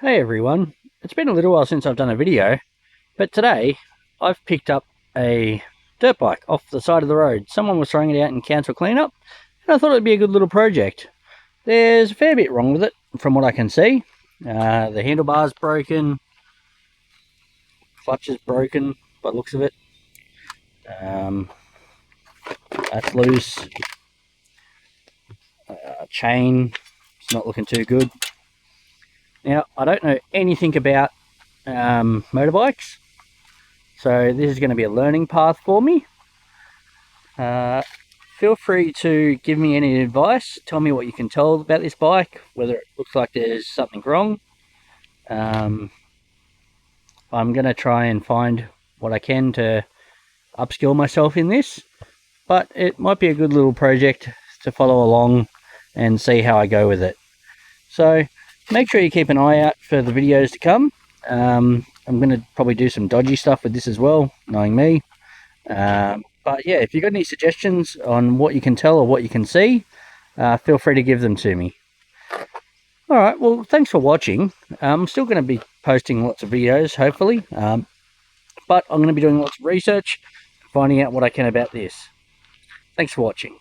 Hey everyone, it's been a little while since I've done a video, but today I've picked up a dirt bike off the side of the road. Someone was throwing it out in council cleanup, and I thought it'd be a good little project. There's a fair bit wrong with it, from what I can see. The handlebar's broken, clutch is broken by the looks of it. That's loose. Chain, it's not looking too good. Now, I don't know anything about motorbikes, so this is going to be a learning path for me. Feel free to give me any advice. Tell me what you can tell about this bike, whether it looks like there's something wrong. I'm going to try and find what I can to upskill myself in this, but it might be a good little project to follow along and see how I go with it. So make sure you keep an eye out for the videos to come. I'm going to probably do some dodgy stuff with this as well, knowing me. But yeah, if you've got any suggestions on what you can tell or what you can see, feel free to give them to me. Alright, well, thanks for watching. I'm still going to be posting lots of videos, hopefully. But I'm going to be doing lots of research, finding out what I can about this. Thanks for watching.